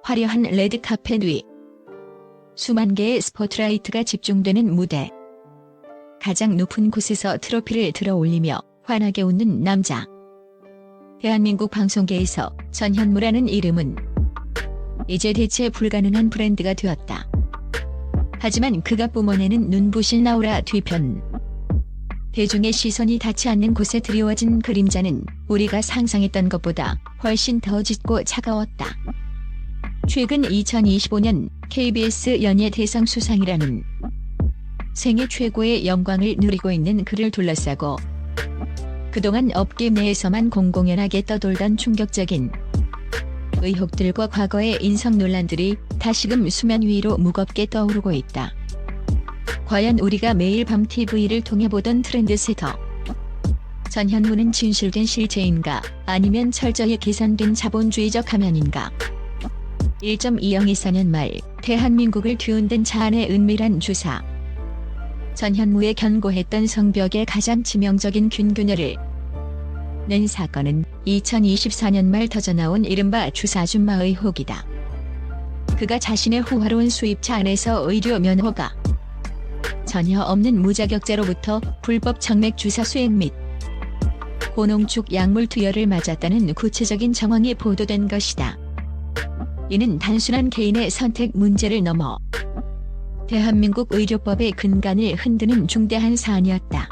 화려한 레드카펫 위. 수만 개의 스포트라이트가 집중되는 무대. 가장 높은 곳에서 트로피를 들어 올리며 환하게 웃는 남자. 대한민국 방송계에서 전현무라는 이름은 이제 대체 불가능한 브랜드가 되었다. 하지만 그가 뿜어내는 눈부신 아우라 뒤편. 대중의 시선이 닿지 않는 곳에 드리워진 그림자는 우리가 상상했던 것보다 훨씬 더 짙고 차가웠다. 최근 2025년 KBS 연예대상 수상이라는 생애 최고의 영광을 누리고 있는 그를 둘러싸고 그동안 업계 내에서만 공공연하게 떠돌던 충격적인 의혹들과 과거의 인성 논란들이 다시금 수면 위로 무겁게 떠오르고 있다. 과연 우리가 매일 밤 TV를 통해 보던 트렌드세터 전현무는 진실된 실체인가, 아니면 철저히 계산된 자본주의적 가면인가? 1.2024년 말 대한민국을 뒤흔든 자안의 은밀한 주사. 전현무의 견고했던 성벽에 가장 치명적인 균균열을 낸 사건은 2024년 말 터져나온 이른바 주사준마 의혹이다. 그가 자신의 호화로운 수입차 안에서 의료 면허가 전혀 없는 무자격자로부터 불법 정맥 주사 수행 및 고농축 약물 투여를 맞았다는 구체적인 정황이 보도된 것이다. 이는 단순한 개인의 선택 문제를 넘어 대한민국 의료법의 근간을 흔드는 중대한 사안이었다.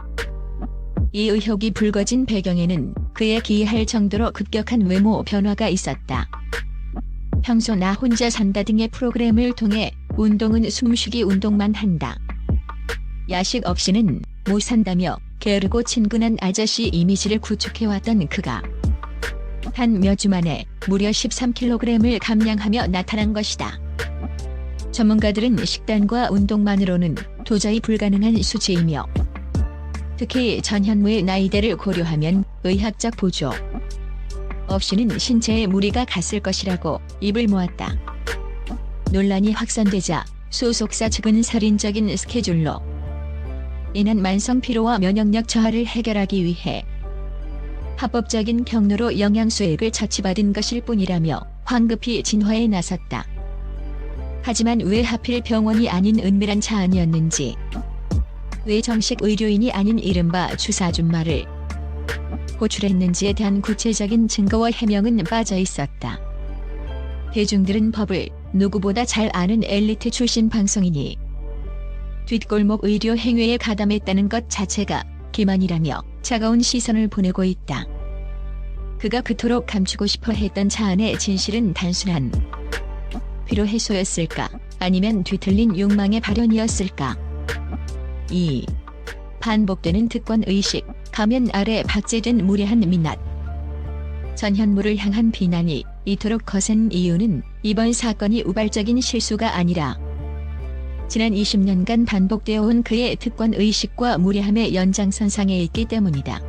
이 의혹이 불거진 배경에는 그에 기이할 정도로 급격한 외모 변화가 있었다. 평소 나 혼자 산다 등의 프로그램을 통해 운동은 숨쉬기 운동만 한다. 야식 없이는 못 산다며 게으르고 친근한 아저씨 이미지를 구축해왔던 그가 한 몇 주 만에 무려 13kg을 감량하며 나타난 것이다. 전문가들은 식단과 운동만으로는 도저히 불가능한 수치이며 특히 전현무의 나이대를 고려하면 의학적 보조 없이는 신체에 무리가 갔을 것이라고 입을 모았다. 논란이 확산되자 소속사 측은 살인적인 스케줄로 인한 만성 피로와 면역력 저하를 해결하기 위해 합법적인 경로로 영양소액을 처치받은 것일 뿐이라며 황급히 진화에 나섰다. 하지만 왜 하필 병원이 아닌 은밀한 자안이었는지, 왜 정식 의료인이 아닌 이른바 주사준마를 호출했는지에 대한 구체적인 증거와 해명은 빠져 있었다. 대중들은 법을 누구보다 잘 아는 엘리트 출신 방송인이 뒷골목 의료 행위에 가담했다는 것 자체가 기만이라며 차가운 시선을 보내고 있다. 그가 그토록 감추고 싶어 했던 자안의 진실은 단순한 피로 해소였을까, 아니면 뒤틀린 욕망의 발현이었을까? 이 반복되는 특권 의식, 가면 아래 박제된 무례한 민낯. 전현무를 향한 비난이 이토록 거센 이유는 이번 사건이 우발적인 실수가 아니라 지난 20년간 반복되어 온 그의 특권 의식과 무례함의 연장선상에 있기 때문이다.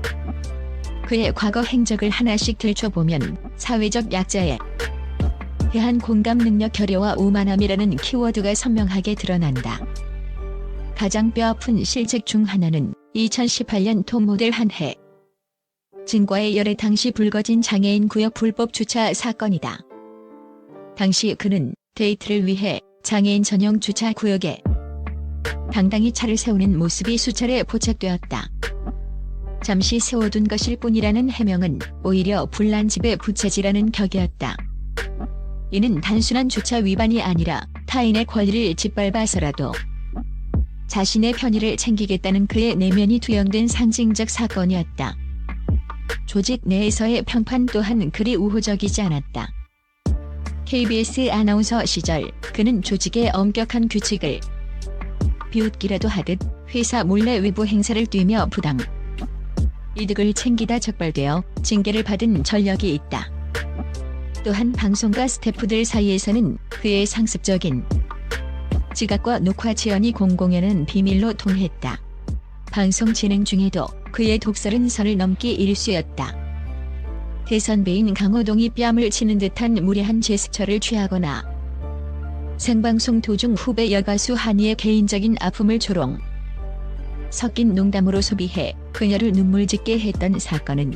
그의 과거 행적을 하나씩 들춰보면 사회적 약자에 대한 공감 능력 결여와 오만함이라는 키워드가 선명하게 드러난다. 가장 뼈아픈 실책 중 하나는 2018년 톱모델 한해 진과의 열애 당시 불거진 장애인 구역 불법 주차 사건이다. 당시 그는 데이트를 위해 장애인 전용 주차 구역에 당당히 차를 세우는 모습이 수차례 포착되었다. 잠시 세워둔 것일 뿐이라는 해명은 오히려 불난집에 부채질하는 격이었다. 이는 단순한 주차 위반이 아니라 타인의 권리를 짓밟아서라도 자신의 편의를 챙기겠다는 그의 내면이 투영된 상징적 사건이었다. 조직 내에서의 평판 또한 그리 우호적이지 않았다. KBS 아나운서 시절 그는 조직의 엄격한 규칙을 비웃기라도 하듯 회사 몰래 외부 행사를 뛰며 부당 이득을 챙기다 적발되어 징계를 받은 전력이 있다. 또한 방송과 스태프들 사이에서는 그의 상습적인 지각과 녹화 지연이 공공연한 비밀로 통했다. 방송 진행 중에도 그의 독설은 선을 넘기 일쑤였다. 대선배인 강호동이 뺨을 치는 듯한 무례한 제스처를 취하거나 생방송 도중 후배 여가수 한이의 개인적인 아픔을 조롱 섞인 농담으로 소비해 그녀를 눈물짓게 했던 사건은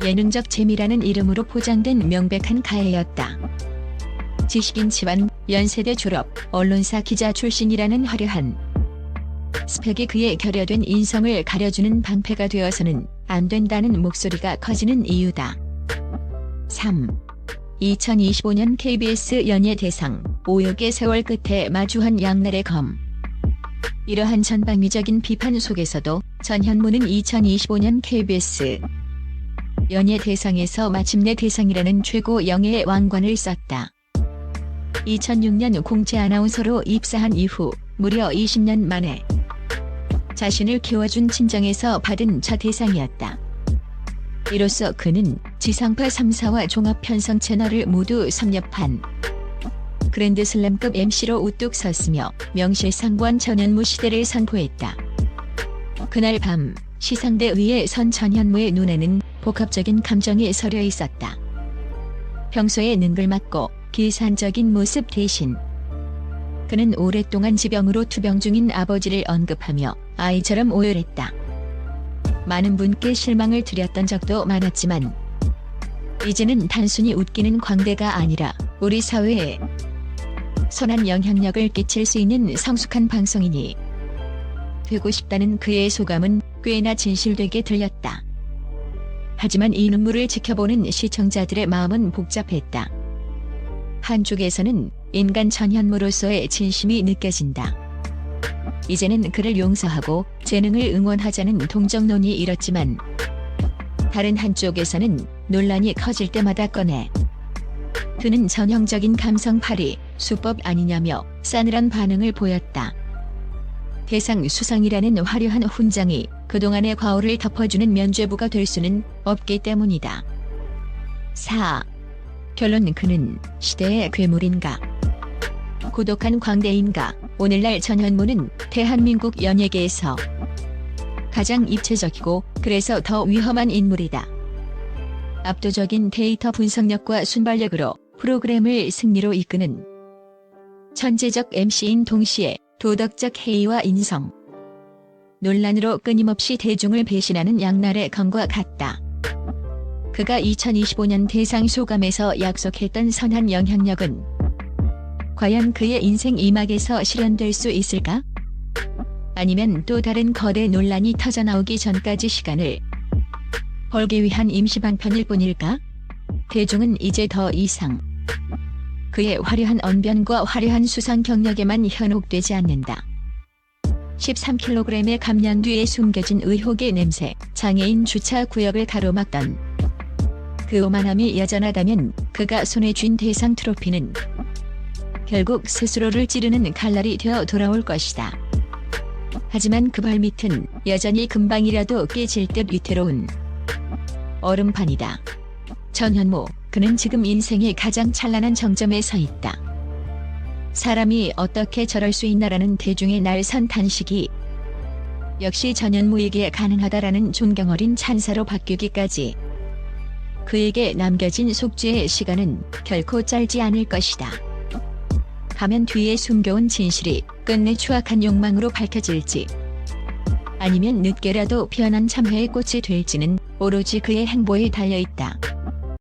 예능적 재미라는 이름으로 포장된 명백한 가해였다. 지식인치환, 연세대 졸업, 언론사 기자 출신이라는 화려한 스펙이 그의 결여된 인성을 가려주는 방패가 되어서는 안 된다는 목소리가 커지는 이유다. 3. 2025년 KBS 연예대상 5역의 세월 끝에 마주한 양날의 검. 이러한 전방위적인 비판 속에서도 전현무는 2025년 KBS 연예대상에서 마침내 대상이라는 최고 영예의 왕관을 썼다. 2006년 공채 아나운서로 입사한 이후 무려 20년 만에 자신을 키워준 친정에서 받은 첫 대상이었다. 이로써 그는 지상파 3사와 종합편성 채널을 모두 섭렵한 그랜드슬램급 MC로 우뚝 섰으며 명실상부한 전현무 시대를 선포했다. 그날 밤 시상대 위에 선 전현무의 눈에는 복합적인 감정이 서려 있었다. 평소에 능글맞고 기산적인 모습 대신 그는 오랫동안 지병으로 투병 중인 아버지를 언급하며 아이처럼 오열했다. 많은 분께 실망을 드렸던 적도 많았지만 이제는 단순히 웃기는 광대가 아니라 우리 사회에 선한 영향력을 끼칠 수 있는 성숙한 방송인이 되고 싶다는 그의 소감은 꽤나 진실되게 들렸다. 하지만 이 눈물을 지켜보는 시청자들의 마음은 복잡했다. 한쪽에서는 인간 전현무로서의 진심이 느껴진다. 이제는 그를 용서하고 재능을 응원하자는 동정론이 일었지만 다른 한쪽에서는 논란이 커질 때마다 꺼내 드는 전형적인 감성팔이 수법 아니냐며 싸늘한 반응을 보였다. 대상 수상이라는 화려한 훈장이 그동안의 과오를 덮어주는 면죄부가 될 수는 없기 때문이다. 4. 결론 그는 시대의 괴물인가? 고독한 광대인가? 오늘날 전현무는 대한민국 연예계에서 가장 입체적이고 그래서 더 위험한 인물이다. 압도적인 데이터 분석력과 순발력으로 프로그램을 승리로 이끄는 천재적 MC인 동시에 도덕적 해이와 인성, 논란으로 끊임없이 대중을 배신하는 양날의 검과 같다. 그가 2025년 대상 소감에서 약속했던 선한 영향력은 과연 그의 인생 이막에서 실현될 수 있을까? 아니면 또 다른 거대 논란이 터져나오기 전까지 시간을 벌기 위한 임시방편일 뿐일까? 대중은 이제 더 이상 그의 화려한 언변과 화려한 수상 경력에만 현혹되지 않는다. 13kg의 감량 뒤에 숨겨진 의혹의 냄새, 장애인 주차 구역을 가로막던 그 오만함이 여전하다면 그가 손에 쥔 대상 트로피는 결국 스스로를 찌르는 칼날이 되어 돌아올 것이다. 하지만 그 발밑은 여전히 금방이라도 깨질 듯 위태로운 얼음판이다. 전현무, 그는 지금 인생의 가장 찬란한 정점에 서 있다. 사람이 어떻게 저럴 수 있나라는 대중의 날선 단식이 역시 전현무에게 가능하다라는 존경 어린 찬사로 바뀌기까지 그에게 남겨진 속죄의 시간은 결코 짧지 않을 것이다. 가면 뒤에 숨겨온 진실이 끝내 추악한 욕망으로 밝혀질지 아니면 늦게라도 피어난 참회의 꽃이 될지는 오로지 그의 행보에 달려있다.